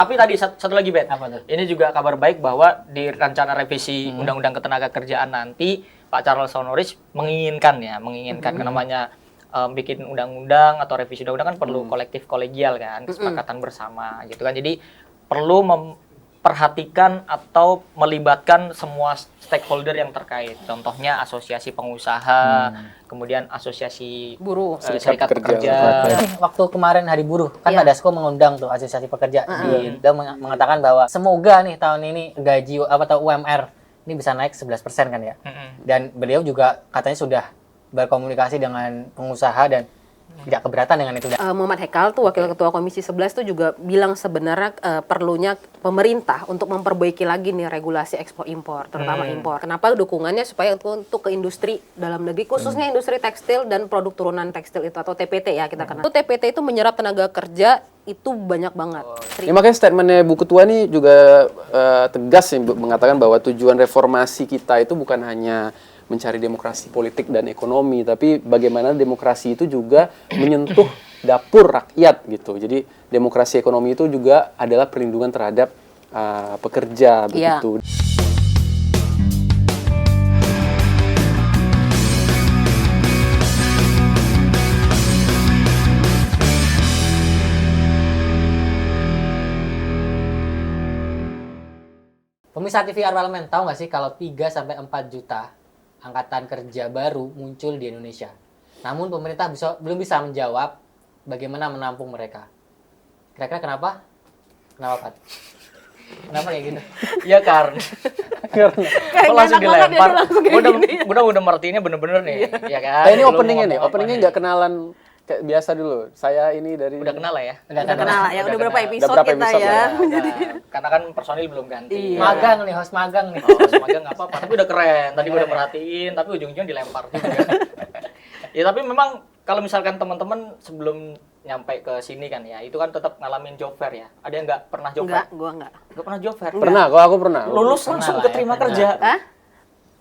Tapi tadi satu lagi, Bet. Apa tuh? Ini juga kabar baik bahwa di rencana revisi Undang-Undang Ketenagakerjaan nanti Pak Charles Sonoris menginginkan yang namanya bikin undang-undang atau revisi undang-undang kan perlu kolektif kolegial kan, kesepakatan bersama gitu kan. Jadi perlu memperhatikan atau melibatkan semua stakeholder yang terkait. Contohnya asosiasi pengusaha, kemudian asosiasi Buruh. serikat pekerja. Waktu kemarin Hari Buruh kan Pak Dasko mengundang tuh asosiasi pekerja. Dia mengatakan bahwa semoga nih tahun ini gaji atau UMR ini bisa naik 11% kan ya. Dan beliau juga katanya sudah berkomunikasi dengan pengusaha dan tidak keberatan dengan itu. Muhammad Hekal tuh Wakil Ketua Komisi 11 tuh juga bilang sebenarnya perlunya pemerintah untuk memperbaiki lagi nih regulasi ekspor impor, terutama impor. Kenapa dukungannya supaya untuk ke industri dalam negeri, khususnya industri tekstil dan produk turunan tekstil itu atau TPT ya kita kenal. Itu TPT itu menyerap tenaga kerja itu banyak banget. Ya, makanya statementnya Bu Ketua ini juga tegas nih mengatakan bahwa tujuan reformasi kita itu bukan hanya mencari demokrasi politik dan ekonomi, tapi bagaimana demokrasi itu juga menyentuh dapur rakyat gitu. Jadi demokrasi ekonomi itu juga adalah perlindungan terhadap pekerja begitu. Pemirsa TVR Parlemen, tahu nggak sih kalau 3-4 juta angkatan kerja baru muncul di Indonesia. Namun pemerintah belum bisa menjawab bagaimana menampung mereka. Kira-kira kenapa? Kenapa, Pak? Kenapa kayak gitu? Iya karena langsung dilempar. Udah mertinya bener-bener nih, ya kan? Ini openingnya nih, openingnya nggak kenalan kayak biasa dulu. Saya ini dari udah kenal lah ya. Udah kenal ya, udah berapa episode Udah berapa kita episode ya. Karena kan personil belum ganti. Magang nih, host magang nih. Host magang nggak apa-apa, tapi udah keren. Tadi udah perhatiin, tapi ujung-ujungnya dilempar juga. Ya tapi memang kalau misalkan teman-teman sebelum nyampe ke sini kan ya, itu kan tetap ngalamin job fair ya. Ada yang nggak pernah job fair? Enggak, gua enggak. Nggak pernah job fair? Pernah, kok aku pernah. Lulus langsung keterima kerja. Hah?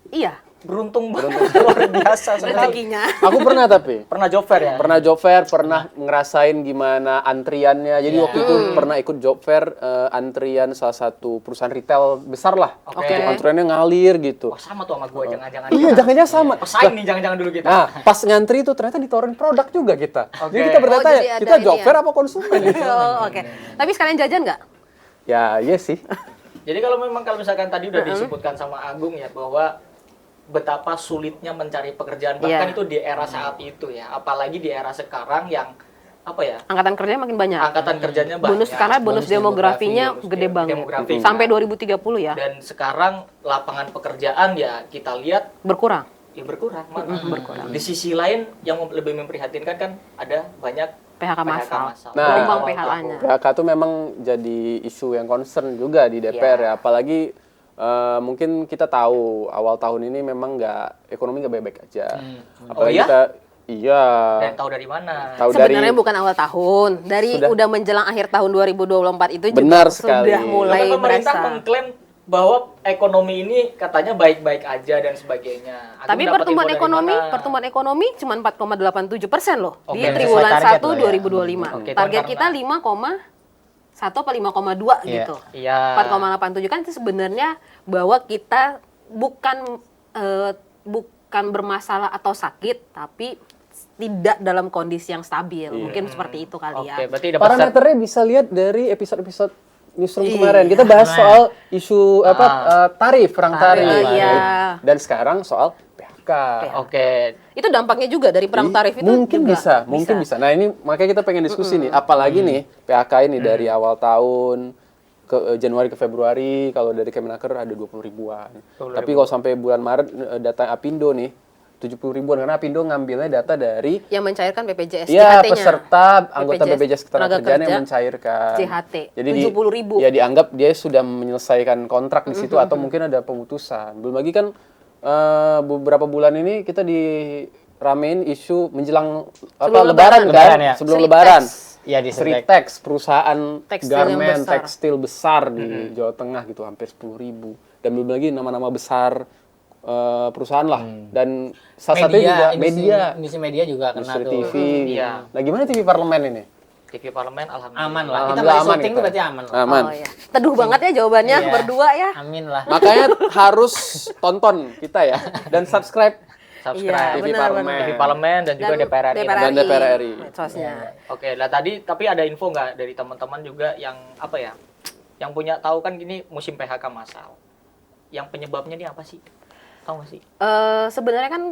Iya. Beruntung banget, luar biasa sekali. Rezekinya. Aku pernah tapi. Pernah job fair ya? Pernah job fair, pernah ngerasain gimana antriannya. Jadi waktu itu pernah ikut job fair antrian salah satu perusahaan retail besar lah. Oke. Itu antriannya ngalir gitu. Wah sama tuh sama gue, jangan-jangan. Iya, jangan-jangan sama. Pesaing nih, jangan-jangan dulu kita. Nah, pas ngantri itu ternyata ditawarin produk juga kita. Oke. Jadi kita bertanya, jadi ada kita ini job ya? fair apa konsumen? Oh, oke. Tapi sekalian jajan nggak? Ya, iya sih. Jadi kalau misalkan tadi udah disebutkan sama Agung ya bahwa betapa sulitnya mencari pekerjaan bahkan itu di era saat itu ya, apalagi di era sekarang yang apa ya? Angkatan kerjanya makin banyak. Angkatan kerjanya banyak. Bonus karena bonus demografinya gede banget. Sampai 2030 ya. Dan sekarang lapangan pekerjaan ya kita lihat Berkurang. ya berkurang. Berkurang. Di sisi lain yang lebih memprihatinkan kan ada banyak PHK massal. Nah, Gelombang PHK-nya. PHK itu memang jadi isu yang concern juga di DPR ya. Apalagi mungkin kita tahu awal tahun ini memang ekonomi nggak baik-baik aja. Apalagi kita Dan tahu dari mana? Tahu Sebenarnya bukan awal tahun, dari udah menjelang akhir tahun 2024 itu Benar juga sekali. sudah mulai pemerintah berasa. mengklaim bahwa ekonomi ini katanya baik-baik aja dan sebagainya. Tapi Agung dapat pertumbuhan ekonomi cuma 4,87% loh di Oke. triwulan Sesuai target 1 loh ya. 2025. Oke, Target karena- kita 5,1 apa 5,2 Iya. gitu. Iya. 4,87 kan itu sebenarnya bahwa kita bukan bermasalah atau sakit, tapi tidak dalam kondisi yang stabil. Mungkin seperti itu kali ya. Oke, berarti dapat parameternya bisa lihat dari episode-episode newsroom kemarin. Kita bahas soal isu tarif, perang tarif. Iya. Dan sekarang soal PHK. Oke. Itu dampaknya juga dari perang tarif itu mungkin juga mungkin bisa. Nah, ini makanya kita pengen diskusi nih, apalagi nih PHK ini dari awal tahun ke Januari ke Februari, kalau dari Kemenaker ada 20 ribuan. Tapi kalau sampai bulan Maret data Apindo nih 70 ribuan, karena Apindo ngambilnya data dari yang mencairkan BPJS iya, JHT-nya. peserta anggota BPJS Ketenagakerjaan yang mencairkan JHT. Jadi 70.000. ya dianggap dia sudah menyelesaikan kontrak di situ atau mungkin ada pemutusan. Belum lagi kan beberapa bulan ini kita diramein isu menjelang lebaran kan? Lebaran, ya. Sebelum Sri lebaran. Iya di Sritex, perusahaan Tekstil yang garmen besar. tekstil besar di Jawa Tengah gitu, hampir 10.000. Dan belum lagi nama-nama besar perusahaan lah. Dan salah satunya juga media. Industri media juga kena Industri tuh. TV. Nah, gimana TV Parlemen ini? TV Parlemen alhamdulillah. Aman lah. Kita Alhamdulillah masih aman syuting kita. tuh berarti aman lah. Aman. Oh ya. Teduh banget ya jawabannya Iya. berdua ya. Amin lah. Makanya harus tonton kita ya dan subscribe Subscribe Iya, TV benar, Parlemen. TV Parlemen dan juga DPR RI. Dan DPR RI. Medsosnya. Oke, lah tadi tapi ada info nggak dari teman-teman juga yang apa ya? Yang punya tahu kan gini musim PHK massal. Yang penyebabnya ini apa sih? Tahu nggak sih? Sebenarnya kan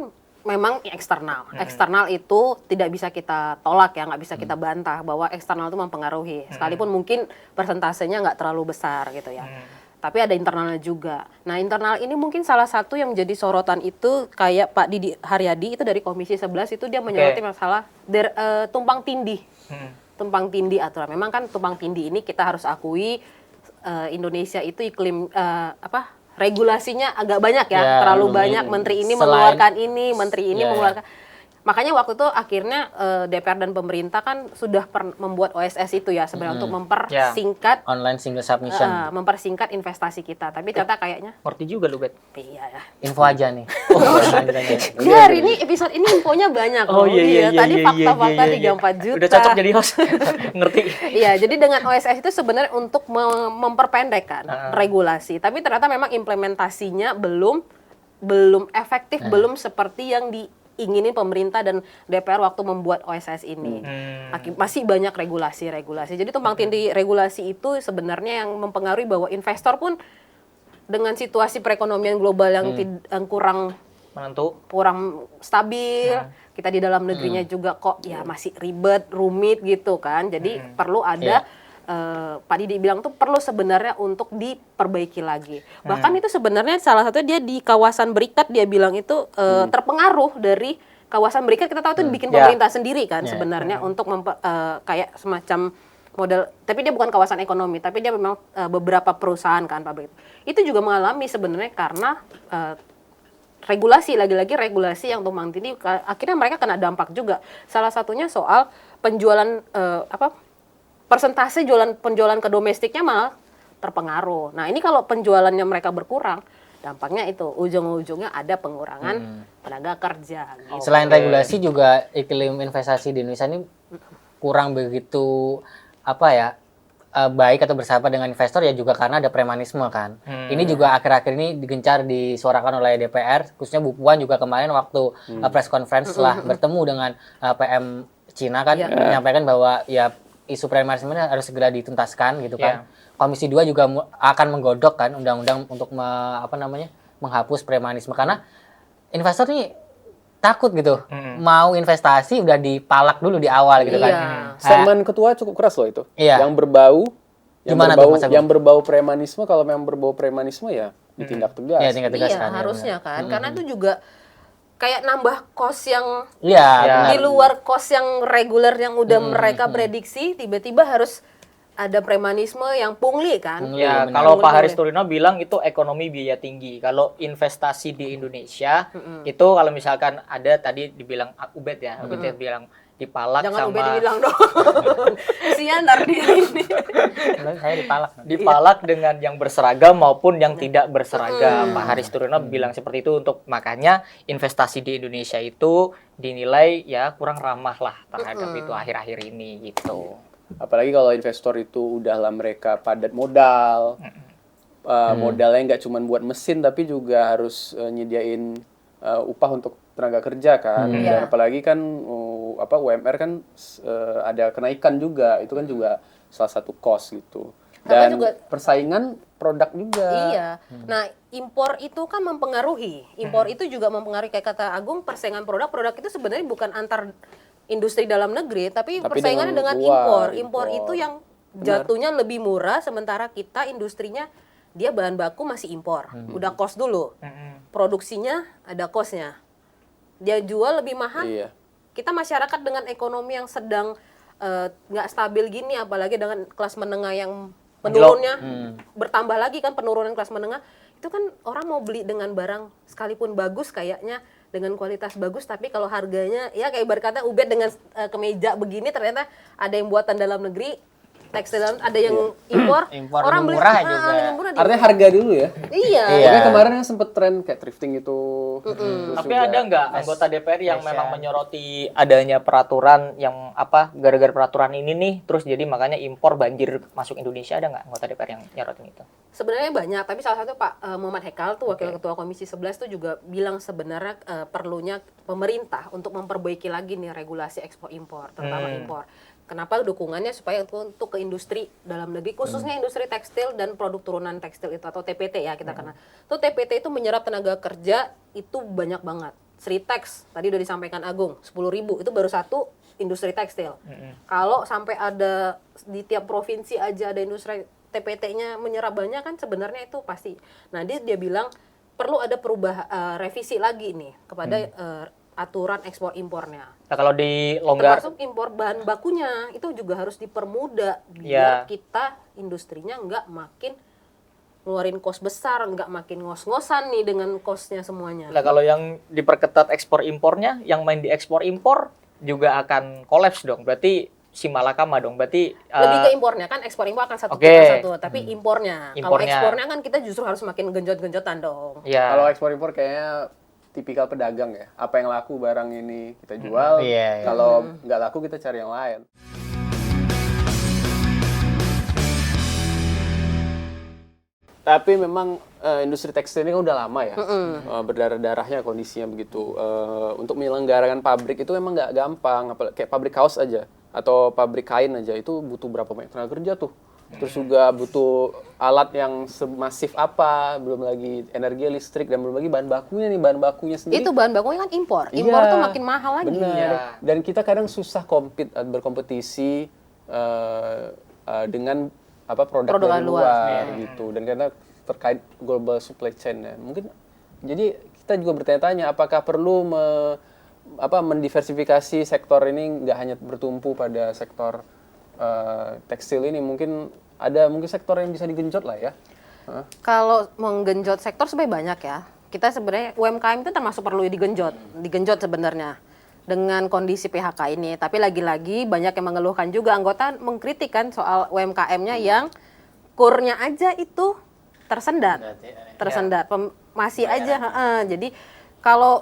memang eksternal. Eksternal itu tidak bisa kita tolak ya, nggak bisa kita bantah bahwa eksternal itu mempengaruhi. Sekalipun mungkin persentasenya nggak terlalu besar gitu ya. Tapi ada internalnya juga. Nah, internal ini mungkin salah satu yang menjadi sorotan itu kayak Pak Didi Haryadi itu dari Komisi 11 itu dia menyoroti masalah tumpang tindih. Tumpang tindih aturan. Memang kan tumpang tindih ini kita harus akui Indonesia itu iklim regulasinya agak banyak ya, Ya, terlalu banyak. Menteri ini mengeluarkan ini, menteri ini mengeluarkan. Makanya waktu itu akhirnya DPR dan pemerintah kan sudah membuat OSS itu ya sebenarnya untuk mempersingkat Online single submission. mempersingkat investasi kita. Tapi ternyata kayaknya Ngerti juga lu, Bet. iya ya. Info aja nih. Oh, Dia hari ini episode ini infonya banyak. Oh, iya, Tadi fakta-fakta 34 juta. Udah cocok jadi host. Ngerti. Iya, jadi dengan OSS itu sebenarnya untuk memperpendek kan regulasi. Tapi ternyata memang implementasinya belum efektif, belum seperti yang diinginin pemerintah dan DPR waktu membuat OSS ini. Masih banyak regulasi-regulasi. Jadi tumpang tindih regulasi itu sebenarnya yang mempengaruhi bahwa investor pun dengan situasi perekonomian global yang kurang stabil, kita di dalam negerinya juga kok ya masih ribet, rumit gitu kan. Jadi perlu ada Pak Didi bilang tuh perlu sebenarnya untuk diperbaiki lagi. Bahkan itu sebenarnya salah satunya dia di kawasan berikat dia bilang itu terpengaruh dari kawasan berikat. Kita tahu itu dibikin pemerintah sendiri kan sebenarnya untuk kayak semacam model, tapi dia bukan kawasan ekonomi, tapi dia memang beberapa perusahaan kan pabrik. Itu juga mengalami sebenarnya karena regulasi, lagi-lagi regulasi yang tumpang tindih, akhirnya mereka kena dampak juga. Salah satunya soal penjualan persentase penjualan ke domestiknya malah terpengaruh. Nah, ini kalau penjualannya mereka berkurang, dampaknya itu ujung-ujungnya ada pengurangan tenaga kerja. Gitu. Selain regulasi juga iklim investasi di Indonesia ini kurang begitu baik atau bersahabat dengan investor ya juga karena ada premanisme kan. Ini juga akhir-akhir ini digencar disuarakan oleh DPR, khususnya Bu Puan juga kemarin waktu press conference setelah bertemu dengan PM Cina kan menyampaikan bahwa ya isu premanisme harus segera dituntaskan gitu kan. Komisi 2 juga akan menggodok kan undang-undang untuk menghapus premanisme karena investor nih takut gitu. Mau investasi udah dipalak dulu di awal gitu kan. Statement ketua cukup keras loh itu. Iya. Yang berbau Gimana berbau premanisme, kalau memang berbau premanisme ya ditindak tegas. Iya, tingkat tegas Iya, kan. harusnya kan. Karena itu juga kayak nambah kos yang Iya, di luar kos yang reguler yang udah mereka prediksi, tiba-tiba harus ada premanisme yang pungli kan. Ya, kalau Pak Haris Turino bilang itu ekonomi biaya tinggi. Kalau investasi di Indonesia itu kalau misalkan ada tadi dibilang Ubed ya, Ubed ya bilang dipalak Jangan sama Ubed dibilang dong. Kasihan dari ini. saya dipalak. dipalak dengan yang berseragam maupun yang tidak berseragam. Pak Haris Turino bilang seperti itu untuk makanya investasi di Indonesia itu dinilai ya kurang ramah lah terhadap itu akhir-akhir ini gitu. Apalagi kalau investor itu udahlah mereka padat modal, modalnya nggak cuma buat mesin tapi juga harus nyediain upah untuk tenaga kerja kan. Dan apalagi kan UMR kan ada kenaikan juga, itu kan juga salah satu cost gitu. Dan persaingan produk juga. Iya. Nah, impor itu kan mempengaruhi. Impor itu juga mempengaruhi, kayak kata Agung, persaingan produk itu sebenarnya bukan antar industri dalam negeri, tapi persaingannya dengan impor. Impor itu yang jatuhnya lebih murah, sementara kita industrinya dia bahan baku masih impor. Udah cost dulu. Produksinya ada costnya. Dia jual lebih mahal. Iya. Kita masyarakat dengan ekonomi yang sedang nggak stabil gini, apalagi dengan kelas menengah yang penurunnya bertambah lagi kan, penurunan kelas menengah, itu kan orang mau beli dengan barang sekalipun bagus kayaknya dengan kualitas bagus, tapi kalau harganya ya kayak berkata Ubed dengan kemeja begini ternyata ada yang buatan dalam negeri tekstil dalam, ada yang impor, Impor orang lebih beli murah juga. lebih murah di Artinya luar. harga dulu ya. Iya. Iya. Makanya kemarin kan sempet tren kayak thrifting itu. Terus Tapi juga- ada nggak anggota DPR yang fashion. memang menyoroti adanya peraturan yang apa gara-gara peraturan ini nih, terus jadi makanya impor banjir masuk Indonesia, ada nggak anggota DPR yang nyorotin itu? Sebenarnya banyak, tapi salah satu Pak Muhammad Hekal tuh Wakil Ketua Komisi 11 tuh juga bilang sebenarnya perlunya pemerintah untuk memperbaiki lagi nih regulasi ekspor impor, terutama impor. Kenapa dukungannya supaya untuk ke industri dalam negeri, khususnya industri tekstil dan produk turunan tekstil itu atau TPT ya kita kenal. Tuh TPT itu menyerap tenaga kerja itu banyak banget. Sritex tadi udah disampaikan Agung 10.000 itu baru satu industri tekstil. Kalau sampai ada di tiap provinsi aja ada industri TPT-nya menyerap banyak kan sebenarnya itu pasti. Nah dia bilang perlu ada perubahan revisi lagi nih kepada aturan ekspor impornya. Nah, kalau di longgar Termasuk impor bahan bakunya itu juga harus dipermudah Ya. biar kita industrinya nggak makin ngeluarin kos besar, nggak makin ngos-ngosan nih dengan kosnya semuanya. Nah, kalau yang diperketat ekspor impornya, yang main di ekspor impor juga akan kolaps dong. Berarti si malakama dong. Berarti Lebih ke impornya kan ekspor impor akan satu Oke. kita satu, tapi impornya. Kalau Impornya. ekspornya kan kita justru harus makin genjot-genjotan dong. ya Kalau ekspor impor kayaknya tipikal pedagang ya. Apa yang laku barang ini kita jual. Iya, iya. Kalau nggak laku kita cari yang lain. Tapi memang industri tekstil ini kan udah lama ya, berdarah-darahnya kondisinya begitu. Untuk menyelenggarakan pabrik itu memang nggak gampang, kayak pabrik kaos aja atau pabrik kain aja itu butuh berapa banyak tenaga kerja tuh. Terus juga butuh alat yang semasif apa, belum lagi energi listrik dan belum lagi bahan bakunya sendiri. Itu bahan bakunya kan impor. Impor Iya, tuh makin mahal lagi. benar. Iya. Dan kita kadang susah berkompetisi dengan produk Produk dari luar. luar gitu. Dan karena terkait global supply chain ya. Mungkin jadi kita juga bertanya-tanya apakah perlu mendiversifikasi sektor ini nggak hanya bertumpu pada sektor tekstil ini, mungkin sektor yang bisa digenjot lah ya. Kalau menggenjot sektor sebenarnya banyak ya. Kita sebenarnya UMKM itu termasuk perlu digenjot sebenarnya dengan kondisi PHK ini. Tapi lagi-lagi banyak yang mengeluhkan juga, anggota mengkritik kan soal UMKM-nya yang kurnya aja itu tersendat. Masih aja. Jadi kalau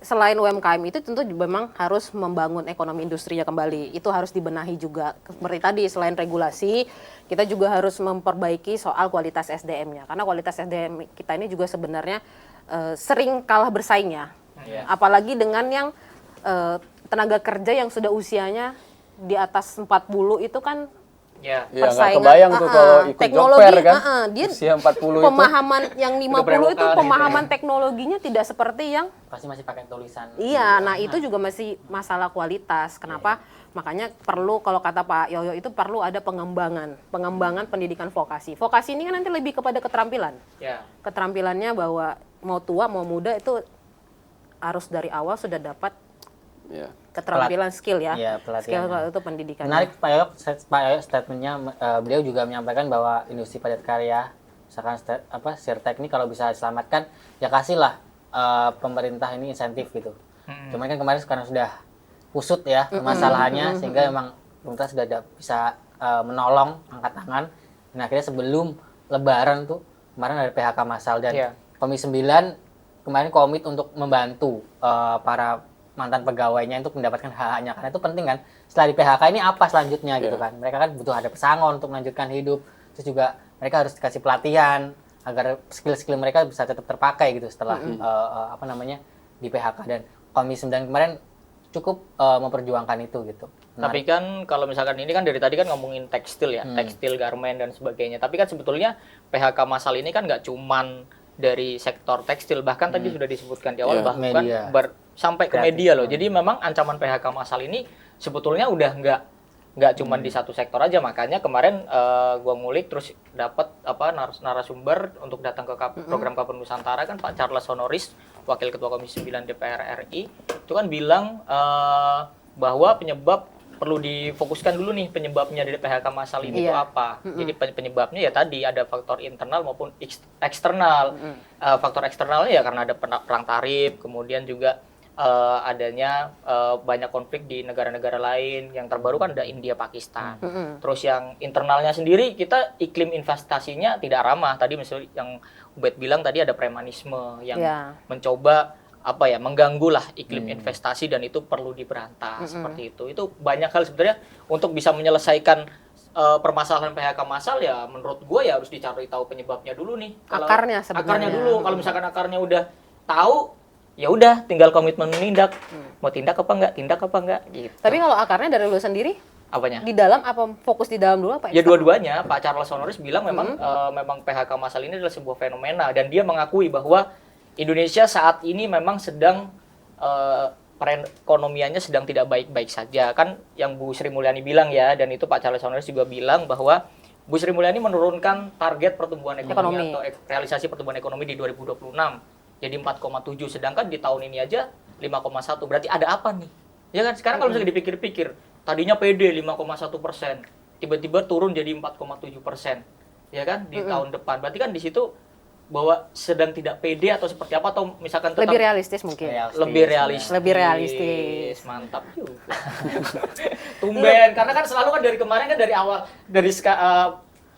selain UMKM itu tentu memang harus membangun ekonomi industrinya kembali. Itu harus dibenahi juga. Seperti tadi, selain regulasi, kita juga harus memperbaiki soal kualitas SDM-nya. Karena kualitas SDM kita ini juga sebenarnya sering kalah bersaingnya. Apalagi dengan yang tenaga kerja yang sudah usianya di atas 40 itu kan ya Ya nggak persaingan. kebayang tuh kalau ikut job Teknologi, fair kan, dia usia 40 itu. pemahaman yang 50 berapa itu kali pemahaman teknologinya tidak seperti yang Pasti masih pakai tulisan. iya, nah itu juga masih masalah kualitas. Kenapa? Makanya perlu, kalau kata Pak Yoyo itu perlu ada pengembangan pendidikan vokasi. Vokasi ini kan nanti lebih kepada keterampilan. ya Keterampilannya bahwa mau tua mau muda itu harus dari awal sudah dapat Ya. keterampilan skill ya. Iya, pelatihan. Skill itu pendidikan. Menarik Pak Yoyo statementnya, beliau juga menyampaikan bahwa industri padat karya, misalkan Sirtek ini kalau bisa diselamatkan, ya kasihlah pemerintah ini insentif gitu. Cuman kan kemarin sekarang sudah kusut ya permasalahannya, sehingga memang pemerintah sudah bisa menolong, angkat tangan. Dan akhirnya sebelum Lebaran tuh, kemarin ada PHK massal dan Iya. Komisi 9 kemarin komit untuk membantu para mantan pegawainya untuk mendapatkan hak-haknya, karena itu penting kan. Setelah di PHK ini apa selanjutnya gitu kan, mereka kan butuh ada pesangon untuk melanjutkan hidup, terus juga mereka harus dikasih pelatihan agar skill-skill mereka bisa tetap terpakai gitu setelah di PHK. Dan Komisi 9 kemarin cukup memperjuangkan itu gitu. Tapi kan kalau misalkan ini kan dari tadi kan ngomongin tekstil ya, tekstil, garmen dan sebagainya. Tapi kan sebetulnya PHK massal ini kan nggak cuman dari sektor tekstil, bahkan tadi sudah disebutkan di awal Iya. bahkan Media. sampai ke media loh. Jadi memang ancaman PHK massal ini sebetulnya udah nggak cuman di satu sektor aja. Makanya kemarin gua ngulik terus dapat narasumber untuk datang ke program Kapan Nusantara kan Pak Charles Honoris, Wakil Ketua Komisi 9 DPR RI, itu kan bilang bahwa penyebab perlu difokuskan dulu nih penyebabnya dari PHK massal ini itu apa. Jadi penyebabnya ya tadi ada faktor internal maupun eksternal. Faktor eksternalnya ya karena ada perang tarif, kemudian juga adanya banyak konflik di negara-negara lain. Yang terbaru kan ada India, Pakistan. Terus yang internalnya sendiri kita iklim investasinya tidak ramah. Tadi misalnya yang Ubed bilang tadi ada premanisme yang mencoba mengganggu lah iklim investasi dan itu perlu diberantas seperti itu. Itu banyak hal sebenarnya untuk bisa menyelesaikan permasalahan PHK massal ya menurut gue ya harus dicari tahu penyebabnya dulu nih. Akarnya sebenarnya. Akarnya dulu. Kalau misalkan akarnya udah tahu ya udah tinggal komitmen menindak. Mau tindak apa enggak gitu. Tapi kalau akarnya dari lu sendiri apanya? di dalam apa fokus di dalam dulu apa? Ya dua-duanya. Pak Charles Honoris bilang memang memang PHK massal ini adalah sebuah fenomena dan dia mengakui bahwa Indonesia saat ini memang sedang perekonomiannya sedang tidak baik-baik saja. Kan yang Bu Sri Mulyani bilang ya, dan itu Pak Charles Honoris juga bilang bahwa Bu Sri Mulyani menurunkan target pertumbuhan ekonomi. Atau realisasi pertumbuhan ekonomi di 2026 jadi 4,7, sedangkan di tahun ini aja 5,1. Berarti ada apa nih? Ya kan sekarang kalau misalnya dipikir-pikir, tadinya PD 5,1%, tiba-tiba turun jadi 4,7%. Ya kan di tahun depan. Berarti kan di situ bahwa sedang tidak pede atau seperti apa, atau misalkan tetap lebih realistis mungkin. Lebih realistis. Mantap juga. Tumben, karena kan selalu kan dari kemarin kan dari awal dari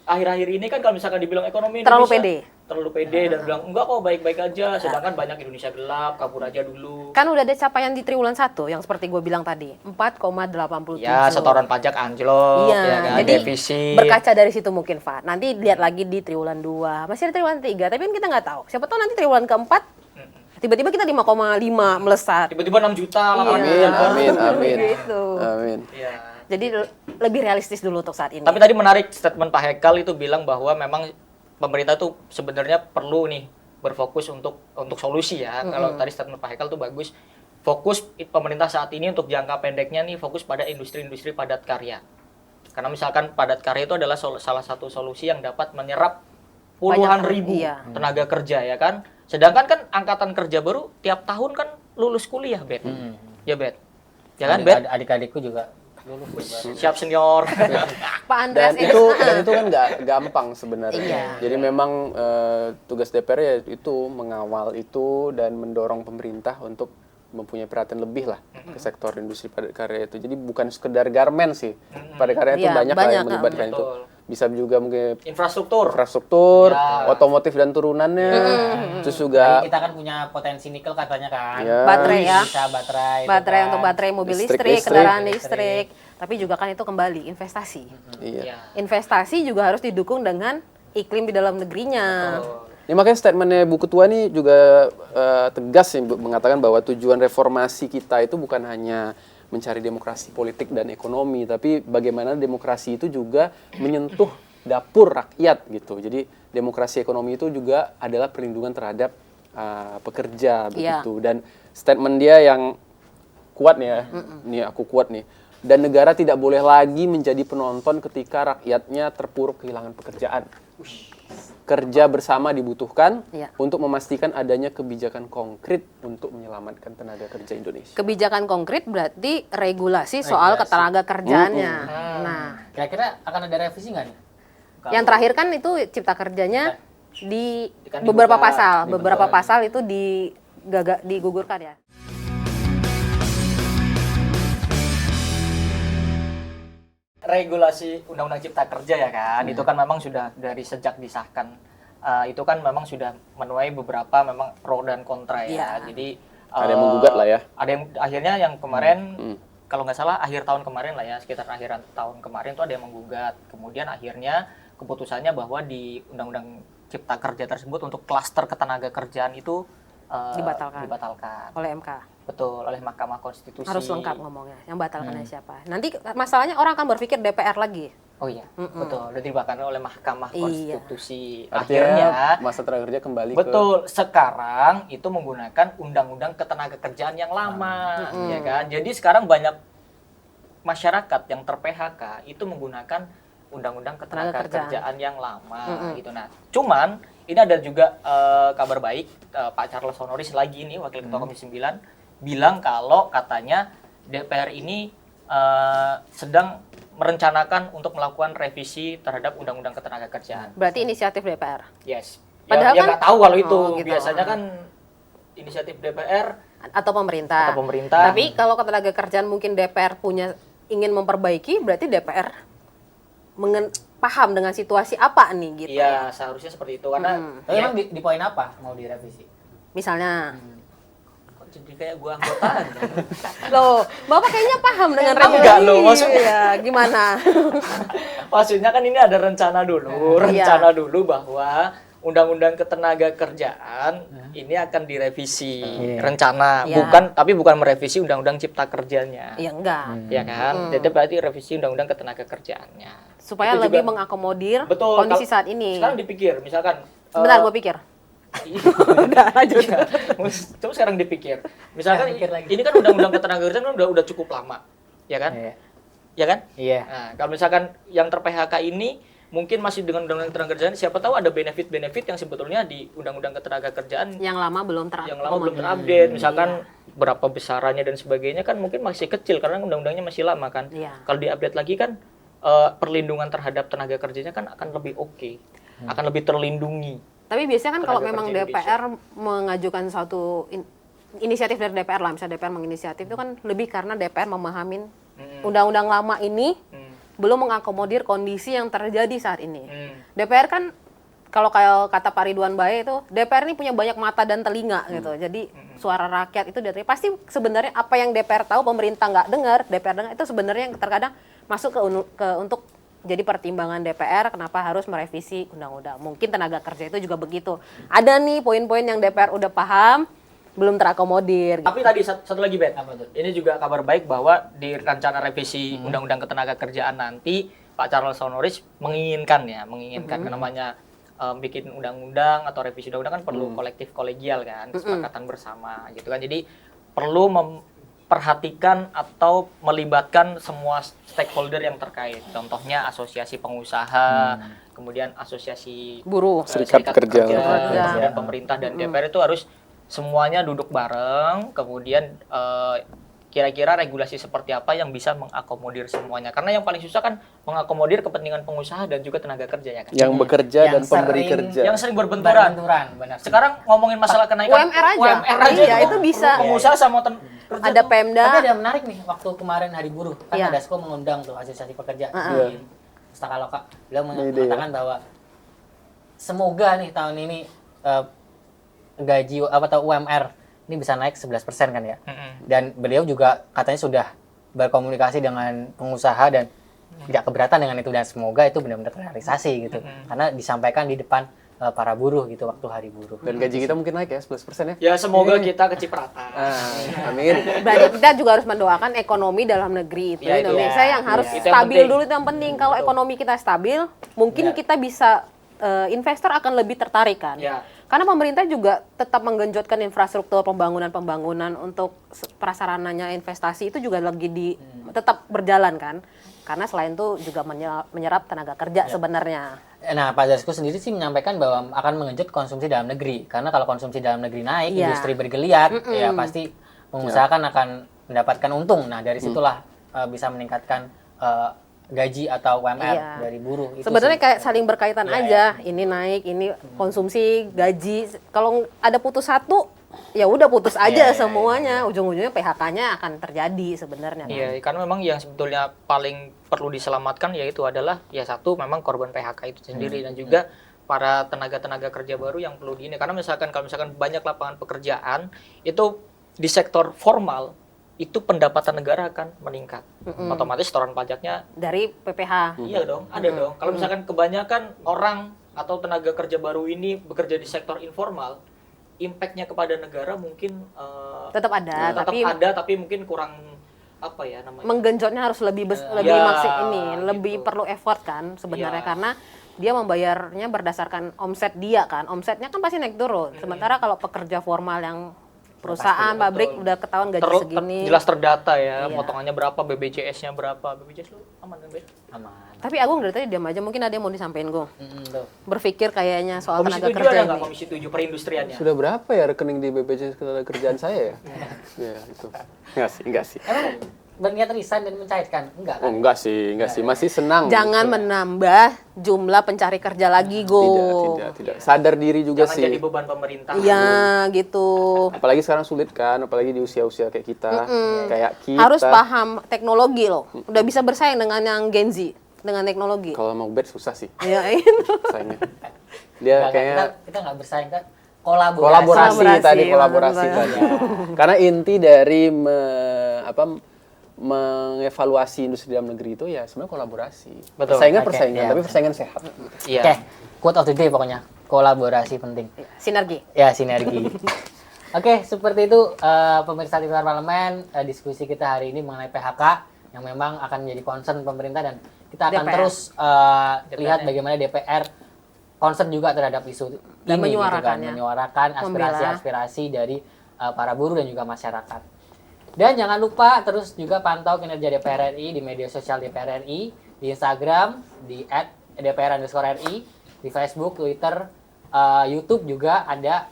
akhir-akhir ini kan kalau misalkan dibilang ekonomi Indonesia terlalu pede dan bilang enggak kok baik-baik aja, sedangkan banyak Indonesia gelap, kabur aja dulu. Kan udah ada capaian di triwulan 1 yang seperti gue bilang tadi, 4,87. Ya, setoran pajak anjlok, ya kan, jadi defisit. Berkaca dari situ mungkin, Pak. Nanti lihat lagi di triwulan 2, masih ada triwulan 3, tapi kan kita nggak tahu. Siapa tahu nanti triwulan keempat, tiba-tiba kita 5,5 melesat. Tiba-tiba 6 juta, 8 Amin. Gitu. Amin. Ya. Jadi lebih realistis dulu untuk saat ini. Tapi tadi menarik statement Pak Hekal itu bilang bahwa memang pemerintah tuh sebenarnya perlu nih berfokus untuk solusi ya. Kalau tadi statement Pak Hekal tuh bagus. Fokus pemerintah saat ini untuk jangka pendeknya nih fokus pada industri-industri padat karya. Karena misalkan padat karya itu adalah salah satu solusi yang dapat menyerap puluhan ribu tenaga kerja ya kan. Sedangkan kan angkatan kerja baru tiap tahun kan lulus kuliah, Bet. Ya, Bet. Ya kan, Bet? Adik-adikku juga lulus. Siap senior. Pak Andreas Dan itu kan nggak gampang sebenarnya. Iya. Jadi memang tugas DPR ya itu mengawal itu dan mendorong pemerintah untuk mempunyai perhatian lebih lah ke sektor industri padat karya itu. Jadi bukan sekedar garmen sih. Padat karya itu banyak lah yang melibatkan itu. Bisa juga mungkin infrastruktur, otomotif dan turunannya. Terus juga kita kan punya potensi nikel katanya kan. Baterai ya. Bisa baterai Untuk baterai mobil listrik, kendaraan listrik. Tapi juga kan itu kembali investasi. Iya. Investasi juga harus didukung dengan iklim di dalam negerinya. Ini makanya statementnya Bu Ketua ini juga tegas sih mengatakan bahwa tujuan reformasi kita itu bukan hanya mencari demokrasi politik dan ekonomi, tapi bagaimana demokrasi itu juga menyentuh dapur rakyat gitu. Jadi demokrasi ekonomi itu juga adalah perlindungan terhadap pekerja begitu. Dan statement dia yang kuat nih ya, nih aku kuat nih. Dan negara tidak boleh lagi menjadi penonton ketika rakyatnya terpuruk kehilangan pekerjaan. Kerja bersama dibutuhkan untuk memastikan adanya kebijakan konkret untuk menyelamatkan tenaga kerja Indonesia. Kebijakan konkret berarti regulasi soal ketenaga kerjaannya. Nah, kira-kira akan ada revisi nggak nih? Yang terakhir kan itu cipta kerjanya di beberapa pasal, beberapa pasal itu digugurkan ya. Regulasi Undang-Undang Cipta Kerja ya kan, itu kan memang sudah dari sejak disahkan, itu kan memang sudah menuai beberapa memang pro dan kontra ya. Jadi ada yang menggugat lah ya. Ada yang akhirnya yang kemarin kalau nggak salah akhir tahun kemarin lah ya, sekitar akhiran tahun kemarin tuh ada yang menggugat. Kemudian akhirnya keputusannya bahwa di Undang-Undang Cipta Kerja tersebut untuk klaster ketenaga kerjaan itu dibatalkan oleh MK. Betul, oleh Mahkamah Konstitusi. Harus lengkap ngomongnya. Yang batalkannya siapa? Nanti masalahnya orang akan berpikir DPR lagi. Oh iya, betul. Udah dibatalkan oleh Mahkamah Konstitusi. Akhirnya masa tenaga kerja kembali betul, sekarang itu menggunakan Undang-Undang Ketenagakerjaan yang lama, ya kan? Jadi sekarang banyak masyarakat yang ter-PHK itu menggunakan Undang-Undang Ketenagakerjaan yang lama gitu. Nah, cuman ini ada juga kabar baik, Pak Charles Honoris lagi ini Wakil Ketua Komisi 9 bilang kalau katanya DPR ini sedang merencanakan untuk melakukan revisi terhadap Undang-Undang Ketenagakerjaan. Berarti inisiatif DPR? Yes. Padahal ya kan nggak tahu kalau itu. gitu. Biasanya kan inisiatif DPR atau pemerintah. Atau pemerintah. Tapi kalau ketenaga kerjaan mungkin DPR ingin memperbaiki, berarti DPR paham dengan situasi apa nih gitu. Iya, seharusnya seperti itu karena Tapi emang di poin apa mau direvisi? Misalnya, kok jadi kayak gua anggota aja. loh, Bapak kayaknya paham dengan Enggak regulasi. loh, maksudnya. Iya, gimana? Maksudnya kan ini ada rencana dulu, bahwa Undang-Undang Ketenagakerjaan ini akan direvisi, rencana, Iya. tapi bukan merevisi Undang-Undang Cipta Kerjanya. Ya enggak. Ya kan? Jadi berarti revisi Undang-Undang Ketenagakerjaannya. Supaya Itu lebih juga- mengakomodir Betul. kondisi saat ini. Sekarang dipikir, misalkan Sebentar, gue pikir. Udah, lanjut. Iya. Coba sekarang dipikir. Misalkan Pikir lagi. ini kan Undang-Undang Ketenagakerjaan kan udah cukup lama, ya kan? Iya. Ya kan? Iya. Nah, kalau misalkan yang ter-PHK ini mungkin masih dengan Undang-Undang Ketenagakerjaan, siapa tahu ada benefit-benefit yang sebetulnya di Undang-Undang Ketenagakerjaan Yang lama belum yang lama belum terupdate, misalkan berapa besarannya dan sebagainya kan mungkin masih kecil karena undang-undangnya masih lama kan. Iya. Kalau diupdate lagi kan perlindungan terhadap tenaga kerjanya kan akan lebih oke, akan lebih terlindungi. Tapi biasanya kan kalau Tenaga memang kerja DPR mengajukan suatu inisiatif dari DPR lah, misalnya DPR menginisiatif itu kan lebih karena DPR memahamin undang-undang lama ini belum mengakomodir kondisi yang terjadi saat ini. DPR kan kalau kayak kata Pak Ridwan Bae itu DPR ini punya banyak mata dan telinga gitu. Jadi suara rakyat itu dari pasti sebenarnya apa yang DPR tahu pemerintah nggak dengar, DPR dengar itu sebenarnya yang terkadang masuk ke untuk jadi pertimbangan DPR kenapa harus merevisi undang-undang. Mungkin tenaga kerja itu juga begitu. Ada nih poin-poin yang DPR udah paham belum terakomodir. Tapi tadi satu lagi Bet, Apa tuh? ini juga kabar baik bahwa di rencana revisi Undang-Undang Ketenagakerjaan nanti Pak Charles Honoris menginginkan namanya bikin undang-undang atau revisi undang-undang kan perlu kolektif kolegial kan, kesepakatan bersama gitu kan. Jadi perlu memperhatikan atau melibatkan semua stakeholder yang terkait. Contohnya asosiasi pengusaha, kemudian asosiasi Buruh. Serikat Pekerja. dan pemerintah dan DPR itu harus semuanya duduk bareng, kemudian kira-kira regulasi seperti apa yang bisa mengakomodir semuanya. Karena yang paling susah kan mengakomodir kepentingan pengusaha dan juga tenaga kerja ya kan. Yang bekerja Yang dan pemberi sering- kerja. Yang sering berbenturan. Benar. Sekarang ngomongin masalah kenaikan UMR aja. Iya, itu bisa. Pengusaha sama kerja Ada tuh. Pemda. Tapi ada yang menarik nih, waktu kemarin Hari Buruh, kan Iya. Dasko mengundang tuh asosiasi pekerja Iya. di Stakaloka. Beliau Ini dia. mengatakan bahwa semoga nih tahun ini gaji atau UMR ini bisa naik 11% kan ya. Dan beliau juga katanya sudah berkomunikasi dengan pengusaha dan tidak keberatan dengan itu dan semoga itu benar-benar terrealisasi gitu. Karena disampaikan di depan para buruh gitu waktu Hari Buruh. Dan gaji kita mungkin naik ya 11% ya. Ya semoga kita kecipratan. Amin. Berarti kita juga harus mendoakan ekonomi dalam negeri itu Ya, itu Indonesia ya. yang harus Itu yang stabil penting. dulu itu yang penting. Kalau ekonomi kita stabil, mungkin kita bisa investor akan lebih tertarik kan. Ya. Karena pemerintah juga tetap menggenjotkan infrastruktur pembangunan untuk prasarananya investasi itu juga lagi tetap berjalan kan. Karena selain itu juga menyerap tenaga kerja sebenarnya. Nah, Pak Dasko sendiri sih menyampaikan bahwa akan mengenjot konsumsi dalam negeri. Karena kalau konsumsi dalam negeri naik, Iya. industri bergeliat, ya pasti pengusaha kan akan mendapatkan untung. Nah, dari situlah bisa meningkatkan gaji atau UMR Iya. dari buruh. Itu Sebenarnya sih. kayak saling berkaitan aja. Ini naik, ini konsumsi, gaji. Kalau ada putus satu, ya udah putus aja semuanya. Ujung-ujungnya PHK-nya akan terjadi sebenarnya. Iya, karena memang yang sebetulnya paling perlu diselamatkan yaitu adalah ya satu memang korban PHK itu sendiri dan juga para tenaga-tenaga kerja baru yang perlu karena kalau misalkan banyak lapangan pekerjaan itu di sektor formal itu pendapatan negara akan meningkat. Otomatis setoran pajaknya Dari PPH. iya dong, ada dong. Kalau misalkan kebanyakan orang atau tenaga kerja baru ini bekerja di sektor informal, impact-nya kepada negara mungkin Tetap ada, tetap tapi ada tapi mungkin kurang apa ya namanya? menggenjotnya harus lebih Ya, maksud ini, lebih gitu. perlu effort kan sebenarnya Ya. karena dia membayarnya berdasarkan omset dia kan. Omsetnya kan pasti naik turun. Sementara kalau pekerja formal yang perusahaan, pabrik udah ketahuan gaji segini. Jelas terdata ya, Iya. potongannya berapa, BPJS-nya berapa. BPJS lu aman kan, Ben? aman. Tapi Agung dari tadi diam aja, mungkin ada yang mau disampaikan gue. Tuh. Berpikir kayaknya soal Komisi tenaga 7 kerja ada ini. nggak Komisi 7 perindustriannya? Sudah berapa ya rekening di BPJS Ketenagakerjaan saya ya? Ya itu. Enggak sih. berniat resign dan mencairkan? Enggak Oh, kan? enggak sih, masih senang. Jangan menambah jumlah pencari kerja lagi, Go. Tidak. Sadar diri juga Jangan sih. jadi beban pemerintah. Iya, gitu. Apalagi sekarang sulit kan, apalagi di usia-usia kayak kita. Kayak kita. Harus paham teknologi loh. Udah bisa bersaing dengan yang Gen Z dengan teknologi. Kalau mau bet susah sih Iya, itu. sayangnya. Dia Enggak, kayaknya kita nggak bersaing kan? Kolaborasi. kolaborasi tadi, maksud kolaborasi saya. tadi. Karena inti dari mengevaluasi industri dalam negeri itu ya sebenarnya kolaborasi. Betul. Persaingan Oke, persaingan, ya. tapi persaingan sehat. Iya. Oke, quote of the day pokoknya. Kolaborasi penting. Sinergi. Ya, sinergi. Oke, seperti itu pemirsa TVR Parlemen, diskusi kita hari ini mengenai PHK yang memang akan menjadi concern pemerintah dan kita akan DPR. terus lihat bagaimana DPR concern juga terhadap isu Dan ini gitu kan, menyuarakannya. menyuarakan Membela. aspirasi-aspirasi dari para buruh dan juga masyarakat. Dan jangan lupa terus juga pantau kinerja DPR RI di media sosial DPR RI, di Instagram di @dpr_ri, di Facebook, Twitter, YouTube juga ada,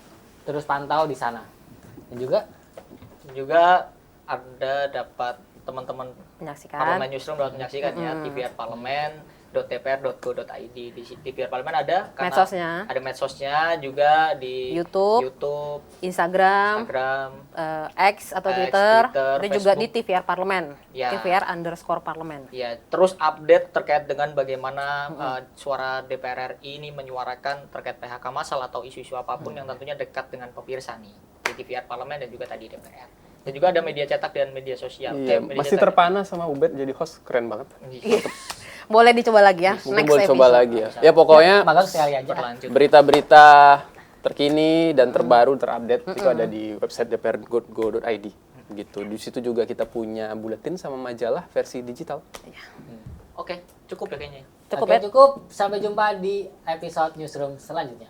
terus pantau di sana. Dan Juga ada dapat teman-teman Menyaksikan. Parlemen Newsroom dapat menyaksikan ya TVR Parlemen.dpr.go.id. Di TVR Parlemen ada karena Medsosnya. ada medsosnya juga di YouTube, Instagram, Instagram. X atau X, Twitter, Twitter, dan juga di Facebook. TVR Parlemen. Ya. TVR_Parlemen. Ya, terus update terkait dengan bagaimana suara DPR RI ini menyuarakan terkait PHK massal atau isu-isu apapun yang tentunya dekat dengan pemirsa nih di TVR Parlemen dan juga tadi DPR. Dan juga ada media cetak dan media sosial. Iya, Media masih cetak. terpana sama Ubed jadi host, keren banget. Iya. Boleh dicoba lagi ya. Mungkin Next boleh coba episode. lagi ya. Ya pokoknya magang sekali aja. Berlanjut. berita-berita terkini dan terbaru terupdate itu ada di website dpr.go.id gitu. Di situ juga kita punya buletin sama majalah versi digital. Oke, cukup ya kayaknya. Cukup Oke, ya. cukup. Sampai jumpa di episode Newsroom selanjutnya.